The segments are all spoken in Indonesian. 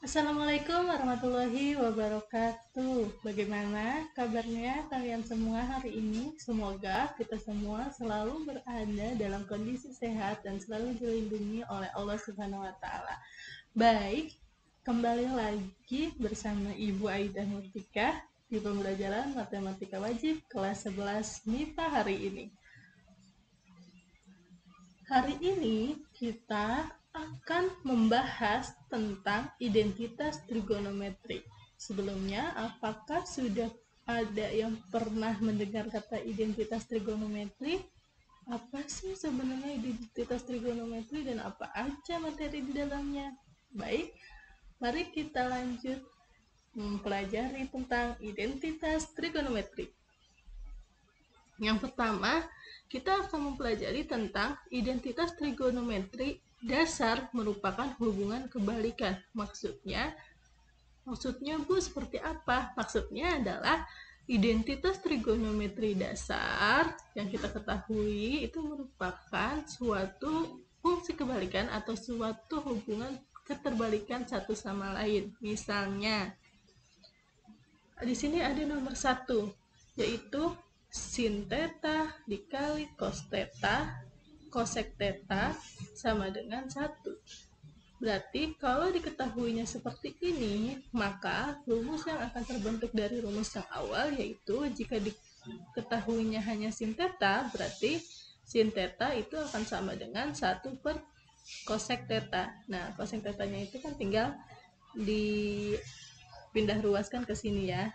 Assalamualaikum warahmatullahi wabarakatuh. Bagaimana kabarnya kalian semua hari ini? Semoga kita semua selalu berada dalam kondisi sehat dan selalu dilindungi oleh Allah Subhanahu wa taala. Baik, kembali lagi bersama Ibu Aidah Murtika di pembelajaran Matematika Wajib kelas 11 MIPA hari ini. Hari ini kita akan membahas tentang identitas trigonometri. Sebelumnya, apakah sudah ada yang pernah mendengar kata identitas trigonometri? Apa sih sebenarnya identitas trigonometri dan apa aja materi di dalamnya? Baik, mari kita lanjut mempelajari tentang identitas trigonometri. Yang pertama, kita akan mempelajari tentang identitas trigonometri dasar merupakan hubungan kebalikan. Maksudnya Bu, seperti apa? Maksudnya adalah identitas trigonometri dasar yang kita ketahui itu merupakan suatu fungsi kebalikan atau suatu hubungan keterbalikan satu sama lain. Misalnya, di sini ada nomor 1, yaitu sin theta dikali cos theta cosec theta sama dengan 1. Berarti kalau diketahuinya seperti ini, maka rumus yang akan terbentuk dari rumus yang awal yaitu jika diketahuinya hanya sin theta, berarti sin theta itu akan sama dengan 1 per cosec theta. Nah, cosec theta-nya itu kan tinggal dipindah ruaskan ke sini ya,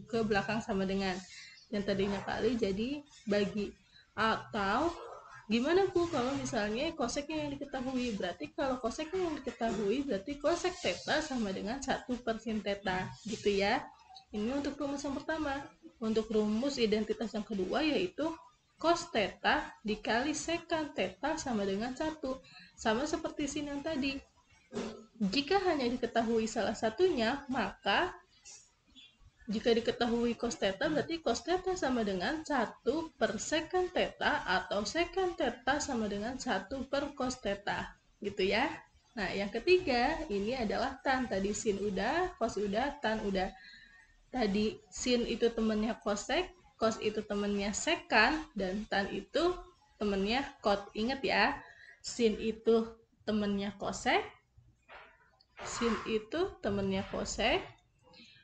ke belakang sama dengan yang tadinya kali jadi bagi. Atau gimana Bu kalau misalnya koseknya yang diketahui? Berarti kalau koseknya yang diketahui berarti kosek theta sama dengan 1 per sin theta gitu ya. Ini untuk rumus yang pertama. Untuk rumus identitas yang kedua yaitu cos theta dikali secant theta sama dengan 1. Sama seperti sin yang tadi. Jika hanya diketahui salah satunya, maka jika diketahui cos theta, berarti cos theta sama dengan 1 per secant theta atau secant theta sama dengan 1 per cos theta. Gitu ya. Nah, yang ketiga, ini adalah tan. Tadi sin udah, cos udah, tan udah. Tadi sin itu temennya cosec, cos itu temennya secant, dan tan itu temennya cot. Ingat ya, sin itu temennya cosec, sin itu temennya cosec,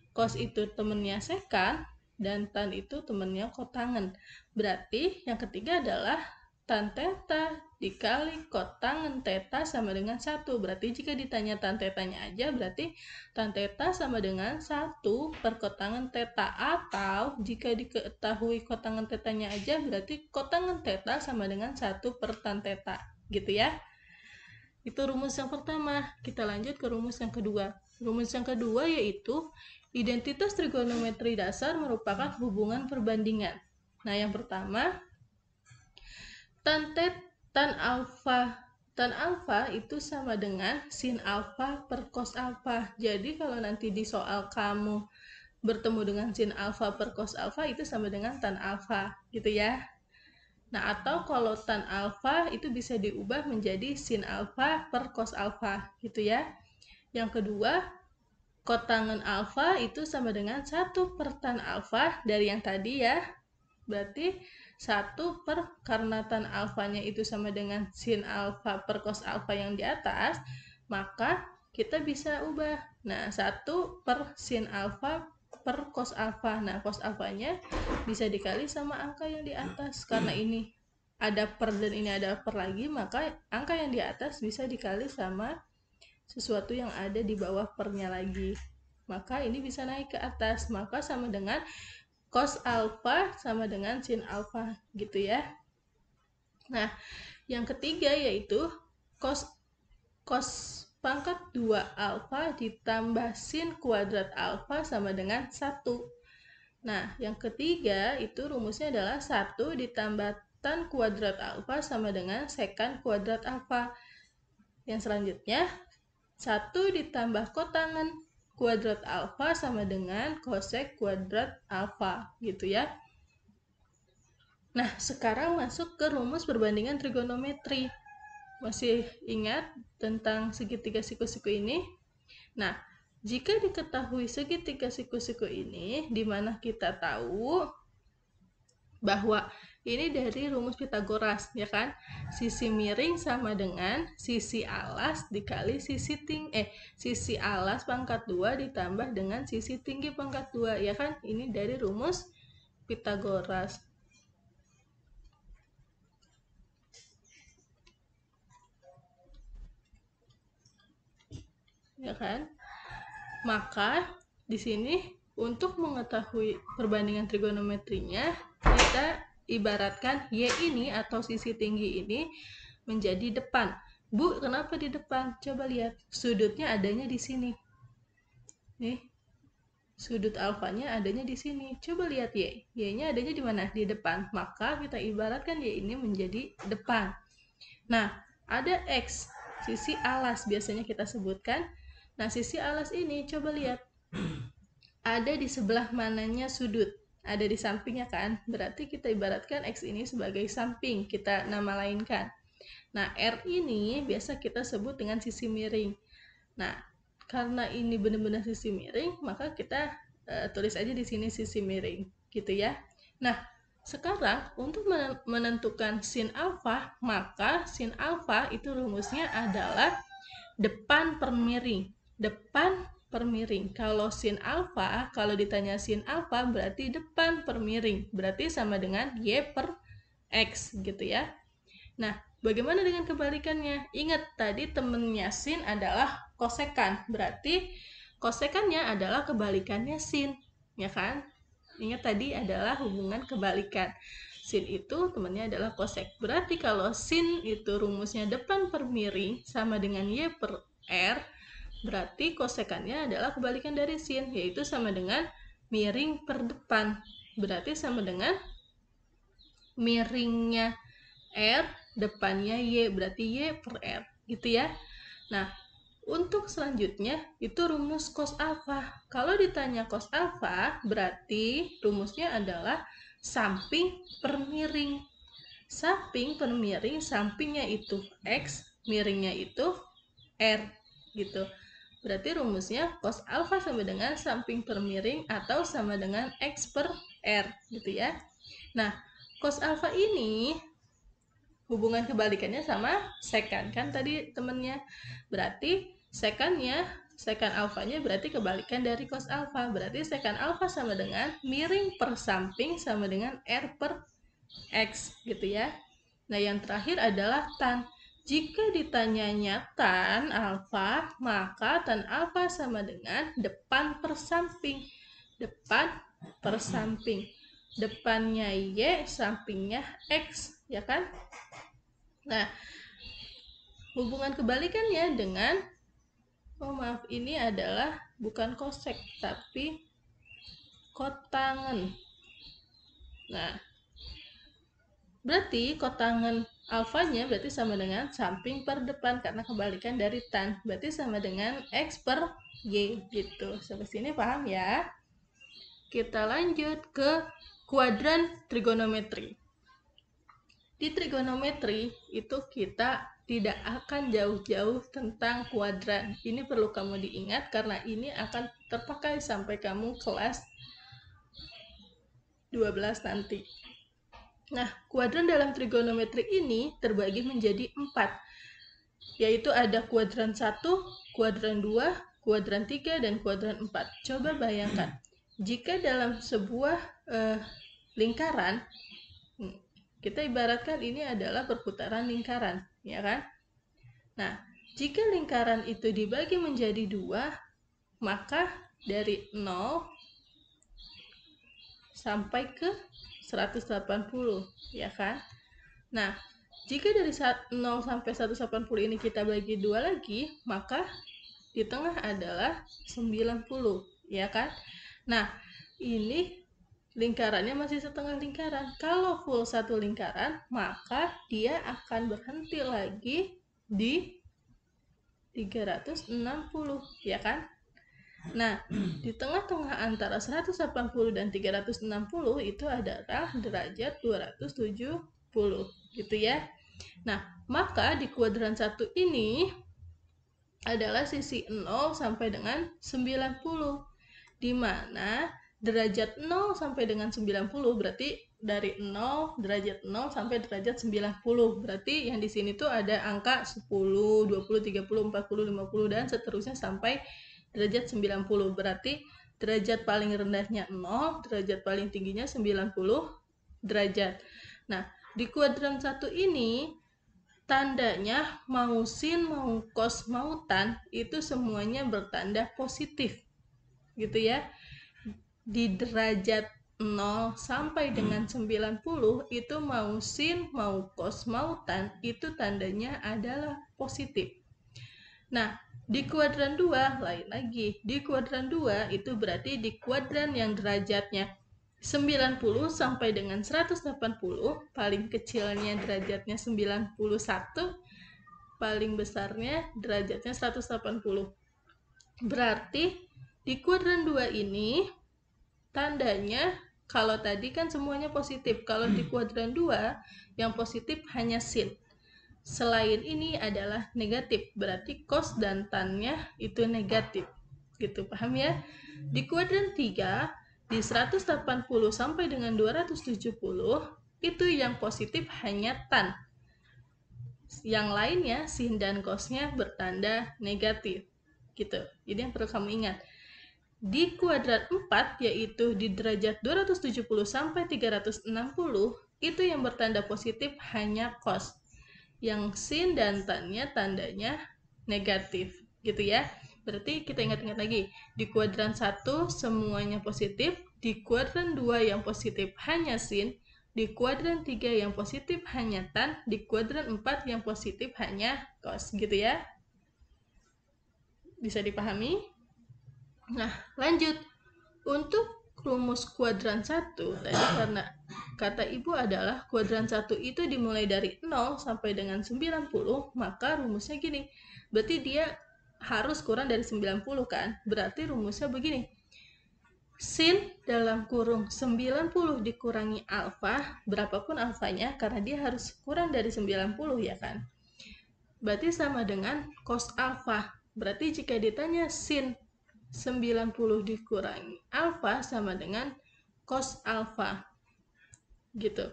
cos itu temennya secant, dan tan itu temennya kotangen. Berarti yang ketiga adalah tan theta dikali kotangen theta sama dengan 1. Berarti jika ditanya tan theta-nya aja, berarti tan theta sama dengan 1 per kotangen theta. Atau jika diketahui kotangen theta-nya aja, berarti kotangen theta sama dengan 1 per tan theta. Gitu ya. Itu rumus yang pertama. Kita lanjut ke rumus yang kedua. Rumus yang kedua yaitu identitas trigonometri dasar merupakan hubungan perbandingan. Nah, yang pertama, tan alfa itu sama dengan sin alfa per cos alfa. Jadi kalau nanti di soal kamu bertemu dengan sin alfa per cos alfa itu sama dengan tan alfa, gitu ya. Nah, atau kalau tan alfa itu bisa diubah menjadi sin alfa per cos alfa, gitu ya. Yang kedua, kotangen alfa itu sama dengan 1 per tan alfa dari yang tadi ya. Berarti 1 per, karena tan alfanya itu sama dengan sin alfa per cos alfa yang di atas, maka kita bisa ubah. Nah, 1 per sin alfa per cos alfa. Nah, cos alfanya bisa dikali sama angka yang di atas. Karena ini ada per dan ini ada per lagi, maka angka yang di atas bisa dikali sama sesuatu yang ada di bawah pernya lagi. Maka ini bisa naik ke atas. Maka sama dengan cos alfa sama dengan sin alfa gitu ya. Nah, yang ketiga yaitu cos pangkat 2 alfa ditambah sin kuadrat alfa sama dengan 1. Nah, yang ketiga itu rumusnya adalah 1 ditambah tan kuadrat alfa sama dengan secant kuadrat alfa. Yang selanjutnya 1 ditambah kotangen kuadrat alfa sama dengan cosec kuadrat alfa gitu ya. Nah, sekarang masuk ke rumus perbandingan trigonometri. Masih ingat tentang segitiga siku-siku ini? Nah, jika diketahui segitiga siku-siku ini, di mana kita tahu bahwa ini dari rumus Pitagoras, ya kan? Sisi miring sama dengan sisi alas dikali sisi alas pangkat 2 ditambah dengan sisi tinggi pangkat 2, ya kan? Ini dari rumus Pitagoras. Ya kan? Maka di sini untuk mengetahui perbandingan trigonometrinya, kita ibaratkan Y ini atau sisi tinggi ini menjadi depan. Bu, kenapa di depan? Coba lihat, sudutnya adanya di sini. Nih, sudut alfanya adanya di sini. Coba lihat Y. Y-nya adanya di mana? Di depan. Maka kita ibaratkan Y ini menjadi depan. Nah, ada X, sisi alas biasanya kita sebutkan. Nah, sisi alas ini coba lihat. Ada di sebelah mananya sudut? Ada di sampingnya kan? Berarti kita ibaratkan X ini sebagai samping, kita nama lainkan. Nah, R ini biasa kita sebut dengan sisi miring. Nah, karena ini benar-benar sisi miring, maka kita tulis aja di sini sisi miring, gitu ya. Nah, sekarang untuk menentukan sin alfa, maka sin alfa itu rumusnya adalah depan per miring. Depan per miring. Kalau sin alfa, kalau ditanya sin alfa berarti depan per miring. Berarti sama dengan Y per X gitu ya. Nah, bagaimana dengan kebalikannya? Ingat tadi temennya sin adalah kosekan. Berarti kosekannya adalah kebalikannya sin, ya kan? Ingat tadi adalah hubungan kebalikan. Sin itu temannya adalah kosek. Berarti kalau sin itu rumusnya depan per miring sama dengan Y per R, berarti kosekannya adalah kebalikan dari sin, yaitu sama dengan miring per depan. Berarti sama dengan miringnya R, depannya Y, berarti Y per R, gitu ya. Nah, untuk selanjutnya itu rumus cos alfa. Kalau ditanya cos alfa, berarti rumusnya adalah samping per miring. Samping per miring, sampingnya itu X, miringnya itu R, gitu. Berarti rumusnya cos alfa sama dengan samping per miring atau sama dengan X per R, gitu ya. Nah, cos alfa ini hubungan kebalikannya sama sekan, kan tadi temennya. Berarti sekannya, sekan alfanya berarti kebalikan dari cos alfa. Berarti sekan alfa sama dengan miring per samping sama dengan R per X, gitu ya. Nah, yang terakhir adalah tan. Jika ditanyanya tan alfa, maka tan alfa sama dengan depan per samping. Depan per samping. Depannya Y, sampingnya X, ya kan? Nah, hubungan kebalikannya dengan, ini adalah bukan kosek, tapi kotangen. Nah, berarti kotangen alfanya berarti sama dengan samping per depan karena kebalikan dari tan. Berarti sama dengan X per Y gitu. Sampai sini paham ya? Kita lanjut ke kuadran trigonometri. Di trigonometri itu kita tidak akan jauh-jauh tentang kuadran. Ini perlu kamu diingat karena ini akan terpakai sampai kamu kelas 12 nanti. Nah, kuadran dalam trigonometri ini terbagi menjadi 4, yaitu ada kuadran 1, kuadran 2, kuadran 3, dan kuadran 4. Coba bayangkan, jika dalam sebuah lingkaran, kita ibaratkan ini adalah perputaran lingkaran, ya kan? Nah, jika lingkaran itu dibagi menjadi 2, maka dari 0 sampai ke 180, ya kan? Nah, jika dari 0 sampai 180 ini kita bagi 2 lagi, maka di tengah adalah 90, ya kan? Nah, ini lingkarannya masih setengah lingkaran. Kalau full satu lingkaran, maka dia akan berhenti lagi di 360, ya kan? Nah, di tengah-tengah antara 180 dan 360 itu adalah derajat 270, gitu ya. Nah, maka di kuadran 1 ini adalah sisi 0 sampai dengan 90, di mana derajat 0 sampai dengan 90 berarti dari 0 derajat 0 sampai derajat 90. Berarti yang di sini tuh ada angka 10, 20, 30, 40, 50 dan seterusnya sampai derajat 90. Berarti derajat paling rendahnya 0, derajat paling tingginya 90 derajat. Nah, di kuadran 1 ini tandanya mau sin, mau cos, mau tan itu semuanya bertanda positif. Gitu ya. Di derajat 0 sampai dengan 90 itu mau sin, mau cos, mau tan itu tandanya adalah positif. Nah, di kuadran 2 lain lagi. Di kuadran 2 itu berarti di kuadran yang derajatnya 90 sampai dengan 180, paling kecilnya derajatnya 91, paling besarnya derajatnya 180. Berarti di kuadran 2 ini tandanya kalau tadi kan semuanya positif. Kalau di kuadran 2 yang positif hanya sin. Selain ini adalah negatif. Berarti cos dan tan-nya itu negatif. Gitu, paham ya? Di kuadran 3 di 180 sampai dengan 270 itu yang positif hanya tan. Yang lainnya sin dan cosnya bertanda negatif. Gitu. Jadi yang perlu kamu ingat. Di kuadran 4 yaitu di derajat 270 sampai 360 itu yang bertanda positif hanya cos. Yang sin dan tan-nya tandanya negatif. Gitu ya. Berarti kita ingat-ingat lagi, di kuadran 1 semuanya positif, di kuadran 2 yang positif hanya sin, di kuadran 3 yang positif hanya tan, di kuadran 4 yang positif hanya cos, gitu ya. Bisa dipahami? Nah, lanjut. Untuk rumus kuadran 1 tadi karena kata Ibu adalah kuadran 1 itu dimulai dari 0 sampai dengan 90, maka rumusnya gini. Berarti dia harus kurang dari 90 kan? Berarti rumusnya begini. Sin dalam kurung 90 dikurangi alfa, berapapun alfanya, karena dia harus kurang dari 90 ya kan? Berarti sama dengan cos alfa. Berarti jika ditanya sin 90 dikurangi alfa sama dengan cos alfa. Gitu.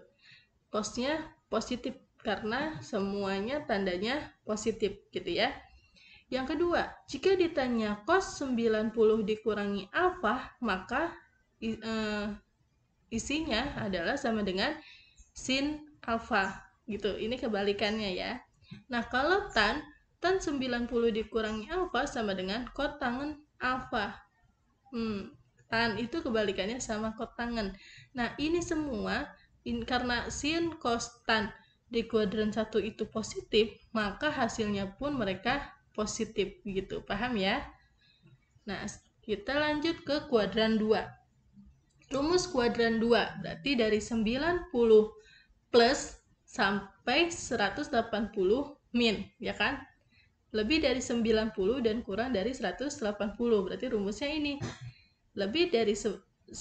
Cosnya positif karena semuanya tandanya positif gitu ya. Yang kedua, jika ditanya cos 90 dikurangi alfa, maka isinya adalah sama dengan sin alfa gitu. Ini kebalikannya ya. Nah, kalau tan 90 dikurangi alfa sama dengan kotangen alfa. Tan itu kebalikannya sama kotangen. Nah, ini semua karena sin, cos, tan di kuadran 1 itu positif, maka hasilnya pun mereka positif gitu. Paham ya? Nah, kita lanjut ke kuadran 2. Rumus kuadran 2 berarti dari 90 plus sampai 180 min, ya kan? Lebih dari 90 dan kurang dari 180. Berarti rumusnya ini. Lebih dari 90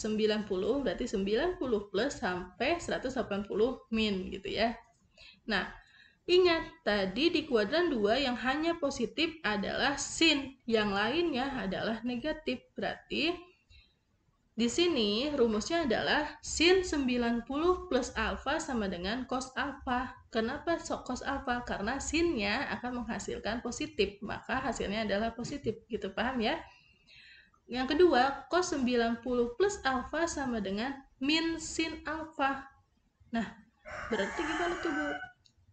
berarti 90 plus sampai 180 min gitu ya. Nah, ingat tadi di kuadran 2 yang hanya positif adalah sin, yang lainnya adalah negatif. Berarti di sini rumusnya adalah sin 90 plus alfa sama dengan cos alfa. Kenapa cos alfa? Karena sinnya akan menghasilkan positif, maka hasilnya adalah positif. Gitu, paham ya? Yang kedua, cos 90 plus alfa sama dengan min sin alfa. Nah, berarti gimana tuh, Bu?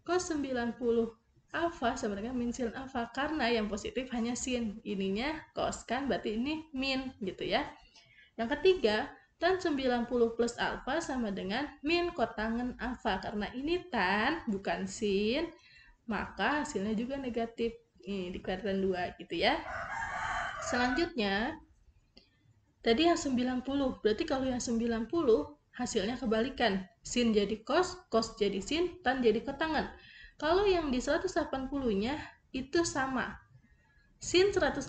Cos 90 alfa sama dengan min sin alfa, karena yang positif hanya sin, ininya cos kan, berarti ini min gitu ya. Yang ketiga, tan 90 plus alfa sama dengan min kotangen alfa, karena ini tan bukan sin, maka hasilnya juga negatif. Ini di kuadran 2 gitu ya. Selanjutnya, tadi yang 90, berarti kalau yang 90 hasilnya kebalikan. Sin jadi cos, cos jadi sin, tan jadi kotangen. Kalau yang di 180-nya itu sama. Sin 180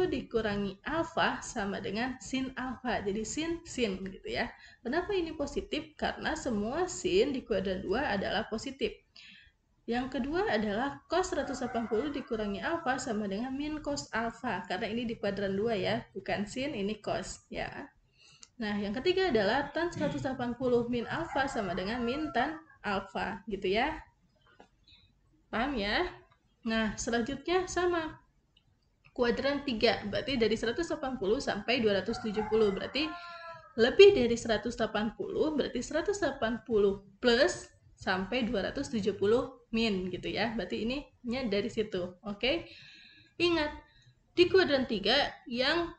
dikurangi alfa sama dengan sin alfa. Jadi sin, sin gitu ya. Kenapa ini positif? Karena semua sin di kuadran 2 adalah positif. Yang kedua adalah cos 180 dikurangi alfa sama dengan min cos alfa. Karena ini di kuadran 2 ya, bukan sin, ini cos ya. Nah, yang ketiga adalah tan 180 min alfa sama dengan min tan alfa gitu ya. Paham ya? Nah, selanjutnya sama. Kuadran 3, berarti dari 180 sampai 270. Berarti lebih dari 180, berarti 180 plus sampai 270 min gitu ya. Berarti ininya dari situ. Oke. Ingat, di kuadran 3 yang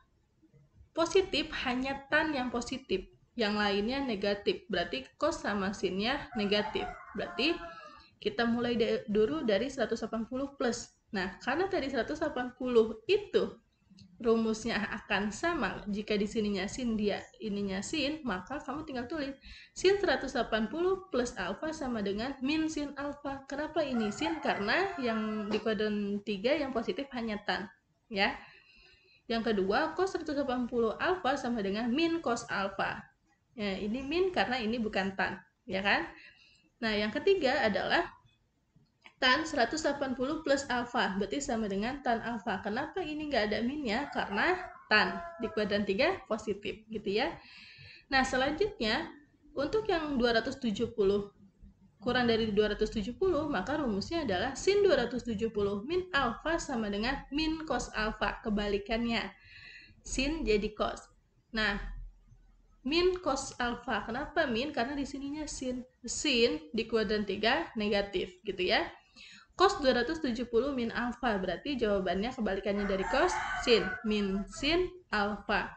positif hanya tan yang positif, yang lainnya negatif. Berarti cos sama sinnya negatif. Berarti kita mulai dulu dari 180 plus. Nah, karena tadi 180 itu rumusnya akan sama, jika di sininya sin, dia ininya sin, maka kamu tinggal tulis sin 180 plus alfa sama dengan min sin alfa. Kenapa ini sin? Karena yang di kuadran 3 yang positif hanya tan ya. Yang kedua, cos 180 alfa sama dengan min cos alfa. Ya, ini min karena ini bukan tan, ya kan? Nah, yang ketiga adalah tan 180 plus alfa, berarti sama dengan tan alfa. Kenapa ini nggak ada minnya? Karena tan di kuadran 3 positif, gitu ya. Nah, selanjutnya, untuk yang 270 kurang dari 270, maka rumusnya adalah sin 270 min alfa sama dengan min cos alfa. Kebalikannya, sin jadi cos. Nah, min cos alfa. Kenapa min? Karena di sininya sin. Sin di kuadran 3 negatif, gitu ya. Cos 270 min alfa, berarti jawabannya kebalikannya dari cos, sin, min sin alfa.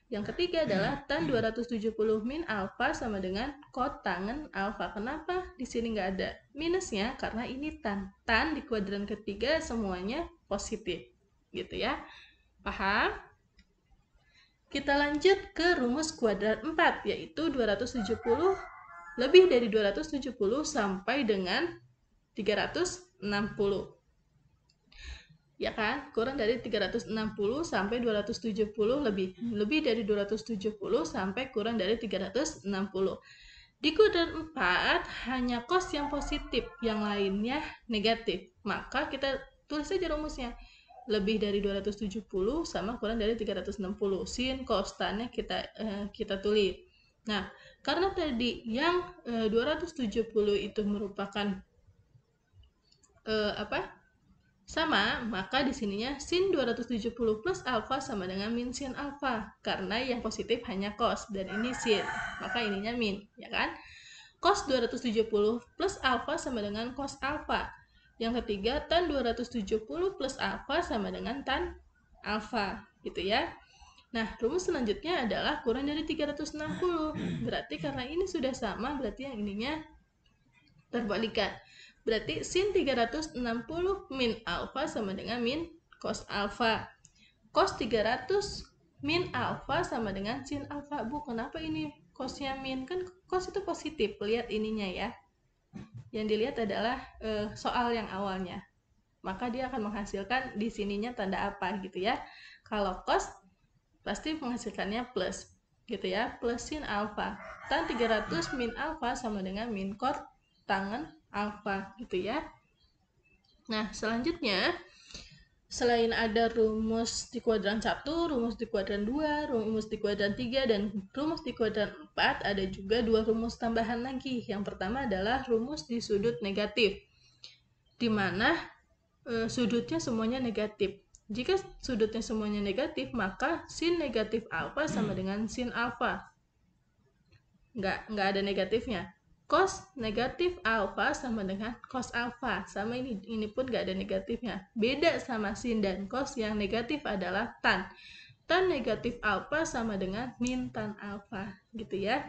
Yang ketiga adalah tan 270 min alfa sama dengan kotangen alfa. Kenapa di sini nggak ada minusnya? Karena ini tan. Tan di kuadran ketiga semuanya positif, gitu ya. Paham? Kita lanjut ke rumus kuadran 4, yaitu 270 lebih dari 270 sampai dengan 360. Ya kan? Kurang dari 360 sampai 270, lebih dari 270 sampai kurang dari 360. Di kuadran 4 hanya cos yang positif, yang lainnya negatif. Maka kita tulis saja rumusnya. Lebih dari 270 sama kurang dari 360. Sin cos tannya kita tulis. Nah, karena tadi yang 270 itu merupakan sama, maka di sininya sin 270 plus alfa sama dengan min sin alfa, karena yang positif hanya cos dan ini sin, maka ininya min, ya kan? Cos 270 plus alfa sama dengan cos alfa. Yang ketiga, tan 270 plus alfa sama dengan tan alfa, gitu ya. Nah, rumus selanjutnya adalah kurang dari 360. Berarti karena ini sudah sama, berarti yang ininya terbalikan. Berarti sin 360 min alfa sama dengan min cos alfa. Cos 300 min alfa sama dengan sin alfa. Bu, kenapa ini cosnya min? Kan cos itu positif, lihat ininya ya. Yang dilihat adalah soal yang awalnya. Maka dia akan menghasilkan di sininya tanda apa gitu ya. Kalau cos pasti menghasilkannya plus gitu ya, plus sin alfa. Tan 300 min alfa sama dengan min cos tangen alfa gitu ya. Nah, selanjutnya selain ada rumus di kuadran 1, rumus di kuadran 2, rumus di kuadran 3, dan rumus di kuadran 4, ada juga dua rumus tambahan lagi. Yang pertama adalah rumus di sudut negatif, di mana sudutnya semuanya negatif. Jika sudutnya semuanya negatif, maka sin negatif alfa sama dengan sin alfa. Nggak ada negatifnya. Cos negatif alfa sama dengan cos alfa. Sama ini pun nggak ada negatifnya. Beda sama sin dan cos, yang negatif adalah tan. Tan negatif alfa sama dengan min tan alfa, gitu ya.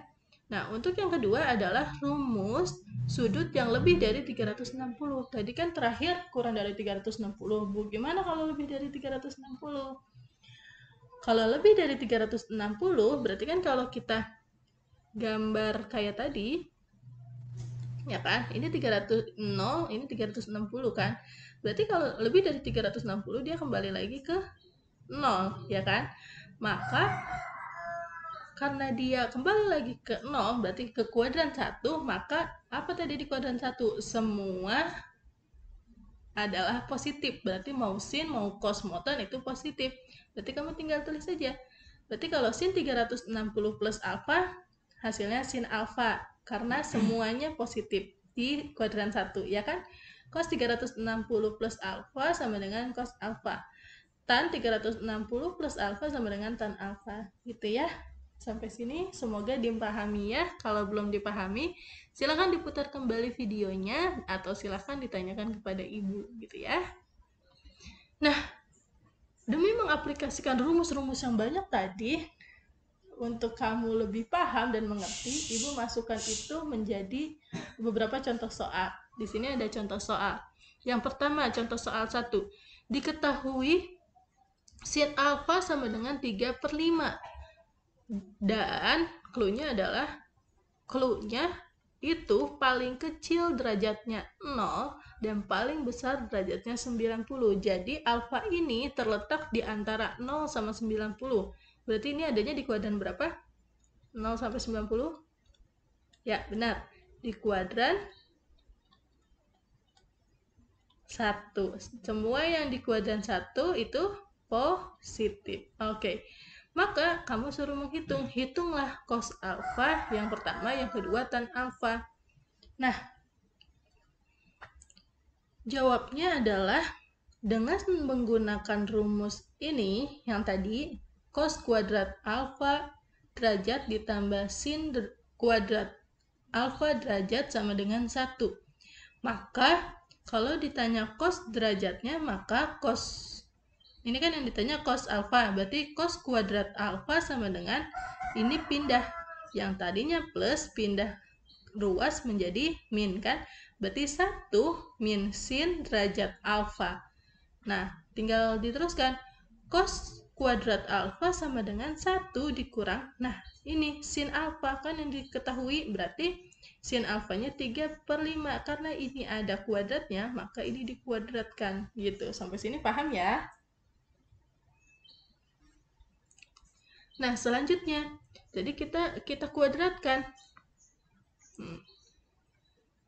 Nah, untuk yang kedua adalah rumus sudut yang lebih dari 360. Tadi kan terakhir kurang dari 360. Bu, gimana kalau lebih dari 360? Kalau lebih dari 360, berarti kan kalau kita gambar kayak tadi, ya kan, ini 300, ini 360 kan, berarti kalau lebih dari 360 dia kembali lagi ke 0, ya kan. Maka karena dia kembali lagi ke 0, berarti ke kuadran 1, maka apa tadi di kuadran 1? Semua adalah positif. Berarti mau sin, mau cos, mau tan itu positif. Berarti kamu tinggal tulis saja. Berarti kalau sin 360 plus alfa, hasilnya sin alfa. Karena semuanya positif di kuadran 1, ya kan? Cos 360 plus alfa sama dengan cos alfa. Tan 360 plus alfa sama dengan tan alfa. Gitu ya. Sampai sini semoga dipahami ya. Kalau belum dipahami, silakan diputar kembali videonya atau silakan ditanyakan kepada ibu gitu ya. Nah, demi mengaplikasikan rumus-rumus yang banyak tadi, untuk kamu lebih paham dan mengerti, ibu masukkan itu menjadi beberapa contoh soal. Di sini ada contoh soal. Yang pertama, contoh soal 1. Diketahui sin alfa sama dengan 3/5. Dan clue-nya adalah itu paling kecil derajatnya 0 dan paling besar derajatnya 90. Jadi alfa ini terletak di antara 0 sama 90. Berarti ini adanya di kuadran berapa? 0 sampai 90? Ya, benar. Di kuadran 1. Semua yang di kuadran 1 itu positif. Oke. Maka kamu suruh menghitung. Hitunglah cos alfa yang pertama, yang kedua tan alfa. Nah, jawabnya adalah dengan menggunakan rumus ini yang tadi, cos kuadrat alfa derajat ditambah sin kuadrat alfa derajat sama dengan 1. Maka kalau ditanya cos derajatnya, maka cos ini kan yang ditanya cos alfa, berarti cos kuadrat alfa sama dengan ini pindah. Yang tadinya plus pindah ruas menjadi min kan? Berarti 1 min sin derajat alfa. Nah, tinggal diteruskan. Cos kuadrat alfa sama dengan 1 dikurang. Nah, ini sin alfa kan yang diketahui, berarti sin alfanya 3/5. Karena ini ada kuadratnya, maka ini dikuadratkan. Gitu. Sampai sini paham ya? Nah, selanjutnya, jadi kita kuadratkan.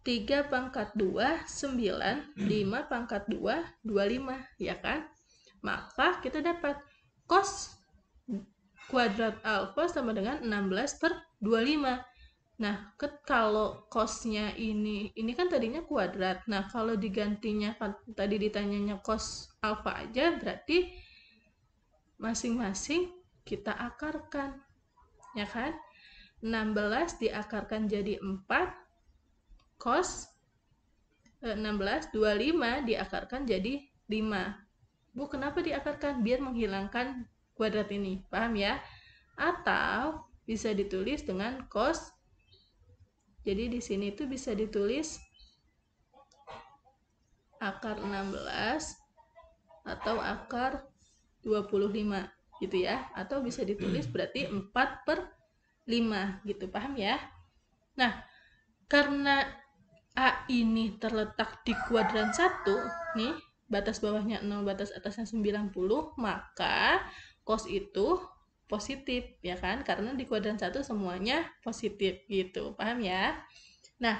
3 pangkat 2, 9, 5 pangkat 2, 25, ya kan? Maka kita dapat cos kuadrat alfa sama dengan 16/25. Nah, kalau cosnya ini kan tadinya kuadrat. Nah, kalau digantinya tadi ditanyanya cos alfa aja, berarti masing-masing kita akarkan, ya kan? 16 diakarkan jadi 4, cos 16, 25 diakarkan jadi 5. Bu, kenapa diakarkan? Biar menghilangkan kuadrat ini, paham ya? Atau bisa ditulis dengan cos. Jadi di sini itu bisa ditulis akar 16 atau akar 25 gitu ya, atau bisa ditulis berarti 4/5 gitu, paham ya? Nah, karena A ini terletak di kuadran 1 nih, batas bawahnya 0, batas atasnya 90, maka cos itu positif, ya kan? Karena di kuadran 1 semuanya positif gitu, paham ya? Nah,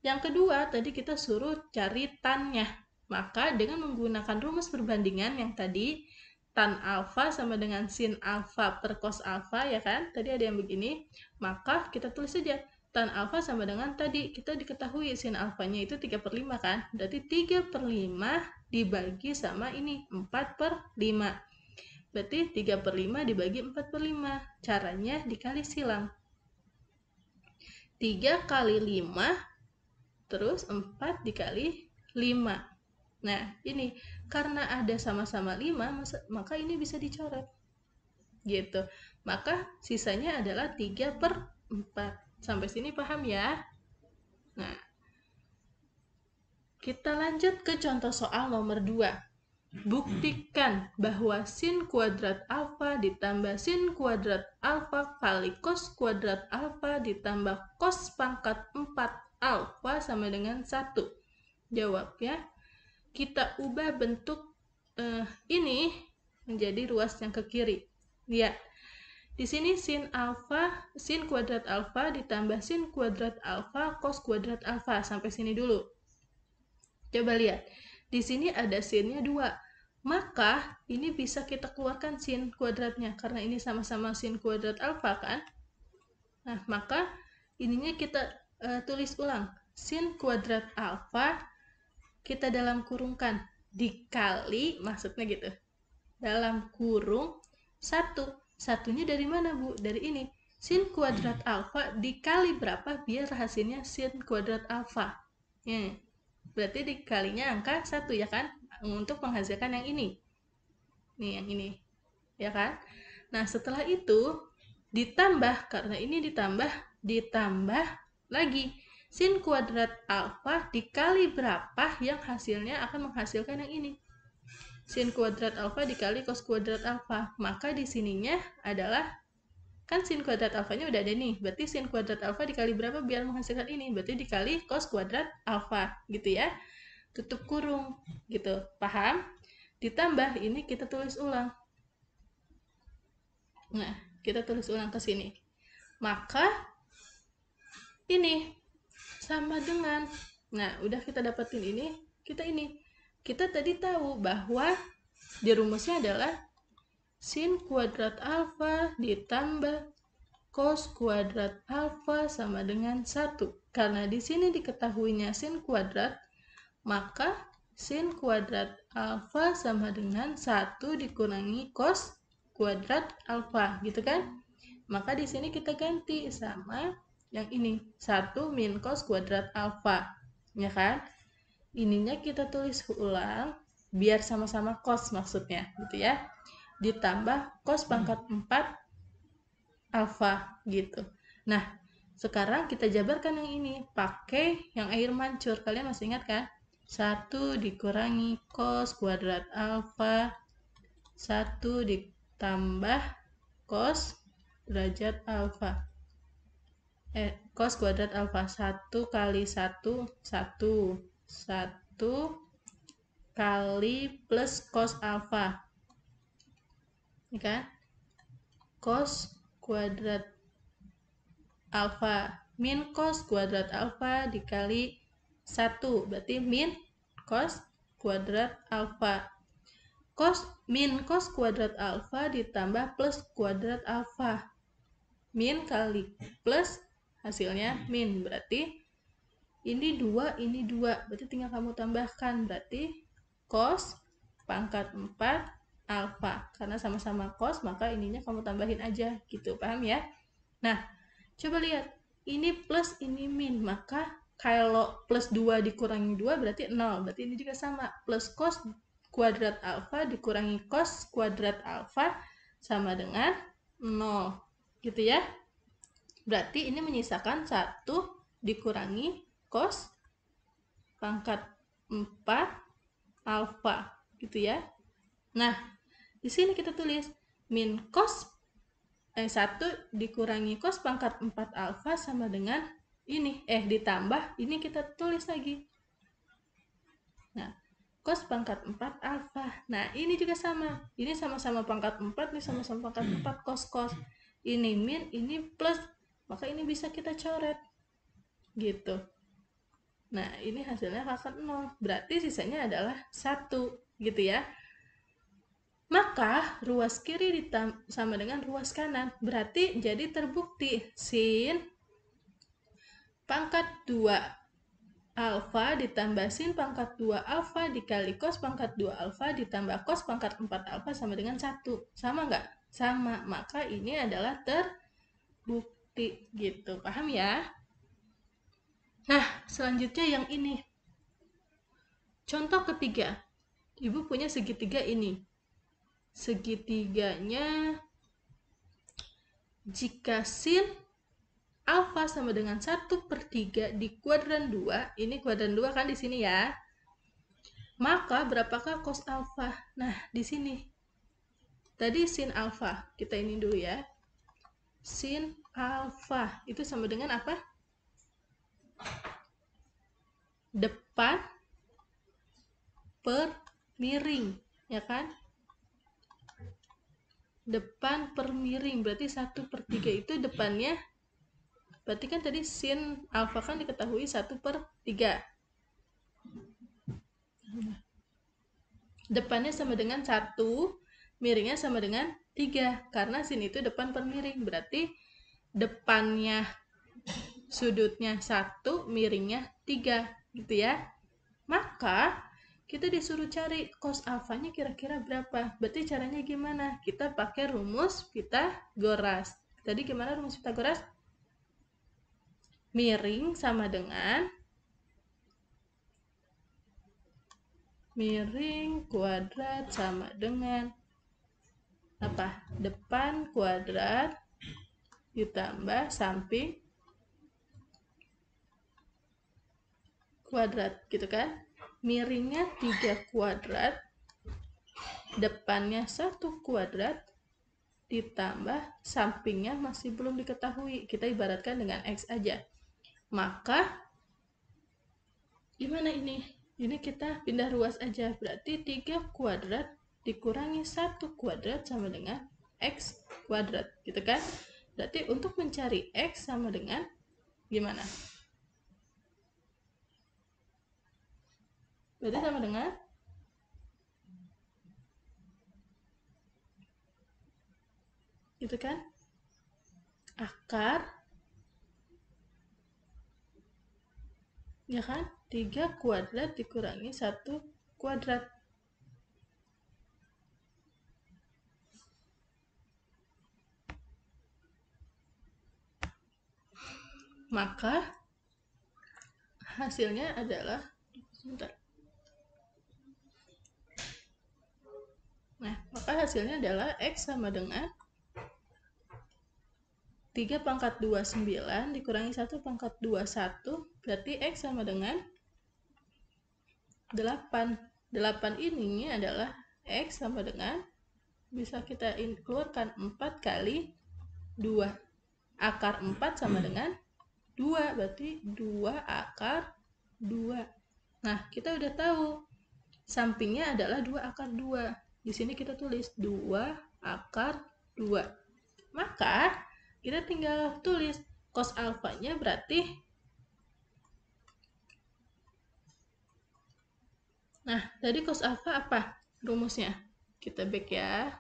yang kedua tadi kita suruh cari tannya. Maka dengan menggunakan rumus perbandingan yang tadi, tan alfa sama dengan sin alfa per cos alfa, ya kan? Tadi ada yang begini, maka kita tulis saja tan alfa sama dengan tadi kita diketahui sin alfanya itu 3/5 kan? Berarti 3/5 dibagi sama ini 4/5. Berarti 3/5 dibagi 4/5. Caranya dikali silang. 3 kali 5 terus 4 dikali 5. Nah, ini karena ada sama-sama 5, maka ini bisa dicoret. Gitu. Maka sisanya adalah 3/4. Sampai sini paham ya? Nah, kita lanjut ke contoh soal nomor 2. Buktikan bahwa sin kuadrat alfa ditambah sin kuadrat alfa kali cos kuadrat alfa ditambah cos pangkat 4 alfa sama dengan 1. Jawab ya. Kita ubah bentuk ini menjadi ruas yang ke kiri. Lihat. Di sini sin kuadrat alfa ditambah sin kuadrat alfa cos kuadrat alfa. Sampai sini dulu. Coba lihat. Di sini ada sinnya 2. Maka ini bisa kita keluarkan sin kuadratnya karena ini sama-sama sin kuadrat alfa kan. Nah, maka ininya kita tulis ulang. Sin kuadrat alfa kita dalam kurungkan dikali, maksudnya gitu. Dalam kurung 1. Satunya dari mana, Bu? Dari ini. Sin kuadrat alfa dikali berapa biar hasilnya sin kuadrat alfa. Berarti dikalinya angka 1 ya kan? Untuk menghasilkan yang ini. Nih, yang ini. Ya kan? Nah, setelah itu ditambah, karena ini ditambah lagi sin kuadrat alfa dikali berapa yang hasilnya akan menghasilkan yang ini. Sin kuadrat alfa dikali cos kuadrat alfa. Maka di sininya adalah, kan sin kuadrat alfanya udah ada nih, berarti sin kuadrat alfa dikali berapa biar menghasilkan ini, berarti dikali cos kuadrat alfa gitu ya, tutup kurung gitu, paham? Ditambah ini kita tulis ulang. Nah, kita tulis ulang ke sini. Maka ini sama dengan, nah udah kita dapetin ini, kita tadi tahu bahwa di rumusnya adalah sin kuadrat alfa ditambah cos kuadrat alfa sama dengan 1. Karena di sini diketahuinya sin kuadrat, maka sin kuadrat alfa sama dengan 1 dikurangi cos kuadrat alfa, gitu kan? Maka di sini kita ganti sama yang ini, 1 min cos kuadrat alfa, ya kan? Ininya kita tulis ulang biar sama-sama cos maksudnya, gitu ya. Ditambah cos pangkat 4 alfa gitu. Nah, sekarang kita jabarkan yang ini pakai yang air mancur. Kalian masih ingat kan? 1 dikurangi cos kuadrat alfa 1 ditambah cos derajat alfa. Cos kuadrat alfa 1 kali 1 1 kali plus cos alfa. Ini kan? Cos kuadrat alfa min cos kuadrat alfa dikali 1, berarti min cos kuadrat alfa. Min cos kuadrat alfa ditambah plus kuadrat alfa. Min kali plus hasilnya min, berarti ini 2, ini 2, berarti tinggal kamu tambahkan, berarti cos pangkat 4 alfa. Karena sama-sama cos, maka ininya kamu tambahin aja, gitu, paham ya? Nah, coba lihat, ini plus, ini min, maka kalau plus 2 dikurangi 2 berarti 0, berarti ini juga sama, plus cos kuadrat alfa dikurangi cos kuadrat alfa sama dengan 0, gitu ya. Berarti ini menyisakan 1 dikurangi cos pangkat 4 alfa, gitu ya. Nah, di sini kita tulis min cos 1 dikurangi cos pangkat 4 alfa sama dengan ini, ditambah, ini kita tulis lagi. Nah, cos pangkat 4 alfa. Nah, ini juga sama. Ini sama-sama pangkat 4, ini sama-sama pangkat 4, cos-cos. Ini min, ini plus. Maka ini bisa kita coret. Gitu. Nah, ini hasilnya kakak 0. Berarti sisanya adalah 1. Gitu ya. Maka ruas kiri sama dengan ruas kanan. Berarti jadi terbukti sin pangkat 2 alfa ditambah sin pangkat 2 alfa dikali cos pangkat 2 alfa ditambah cos pangkat 4 alfa sama dengan 1. Sama nggak? Sama. Maka ini adalah terbukti. Gitu. Paham ya? Nah, selanjutnya yang ini. Contoh ketiga. Ibu punya segitiga ini. Segitiganya jika sin alfa sama dengan 1/3 di kuadran 2, ini kuadran 2 kan di sini ya, maka berapakah cos alfa? Nah, di sini tadi sin alfa, kita ini dulu ya, sin alfa itu sama dengan apa? Depan per miring, ya kan? Depan per miring, berarti 1/3 itu depannya, berarti kan tadi sin alfa kan diketahui 1/3. depannya sama dengan 1, miringnya sama dengan 3. Karena sin itu depan per miring, berarti depannya sudutnya 1, miringnya 3, gitu ya. Maka kita disuruh cari cos alfanya kira-kira berapa. Berarti caranya gimana? Kita pakai rumus Pitagoras. Tadi gimana rumus Pitagoras? Miring sama dengan miring kuadrat sama dengan apa? Depan kuadrat ditambah samping kuadrat, gitu kan? Miringnya 3 kuadrat, depannya 1 kuadrat, ditambah sampingnya masih belum diketahui. Kita ibaratkan dengan X aja. Maka, gimana ini? Ini kita pindah ruas aja. Berarti 3 kuadrat dikurangi 1 kuadrat sama dengan X kuadrat, gitu kan? Berarti untuk mencari X sama dengan gimana? Berarti sama dengan gitu kan, akar ya kan, 3 kuadrat dikurangi 1 kuadrat. Maka hasilnya adalah sebentar. Nah, maka hasilnya adalah X sama dengan 3 pangkat 29 dikurangi 1 pangkat 21, berarti X sama dengan 8. 8 ini adalah X sama dengan, bisa kita keluarkan 4 kali 2. Akar 4 sama dengan 2, berarti 2 akar 2. Nah, kita udah tahu sampingnya adalah 2 akar 2. Di sini kita tulis 2 akar 2. Maka kita tinggal tulis cos alfanya berarti, nah tadi cos alfa apa rumusnya? Kita back ya.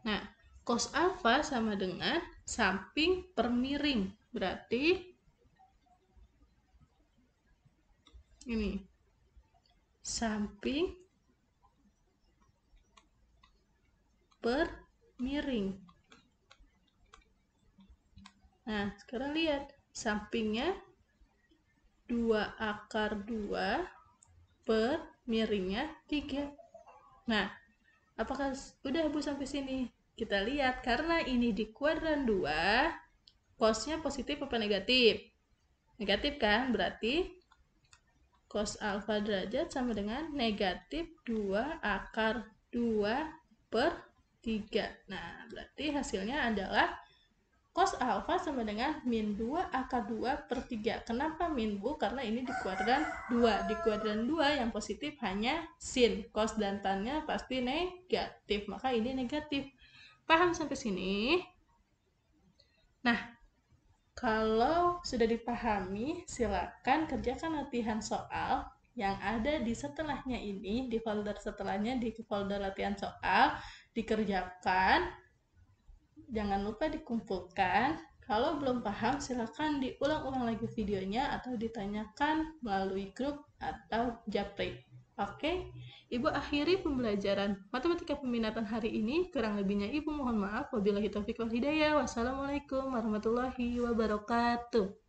Nah, cos alfa sama dengan samping per miring. Berarti ini samping per miring. Nah, sekarang lihat sampingnya 2 akar 2 per miringnya 3. Nah, apakah udah Bu sampai sini? Kita lihat, karena ini di kuadran 2, cosnya positif apa negatif? Negatif kan? Berarti cos alfa derajat sama dengan negatif 2 akar 2 per 3. Nah, berarti hasilnya adalah cos alfa sama dengan min 2 akar 2 per 3. Kenapa min, Bu? Karena ini di kuadran 2. Di kuadran 2 yang positif hanya sin. Cos dan tannya pasti negatif. Maka ini negatif. Paham sampai sini? Nah, kalau sudah dipahami, silakan kerjakan latihan soal yang ada di setelahnya ini, di folder setelahnya, di folder latihan soal, dikerjakan. Jangan lupa dikumpulkan. Kalau belum paham, silakan diulang-ulang lagi videonya atau ditanyakan melalui grup atau japri. Oke, Ibu akhiri pembelajaran matematika peminatan hari ini. Kurang lebihnya Ibu mohon maaf. Wabillahi taufiq wal hidayah. Wassalamualaikum warahmatullahi wabarakatuh.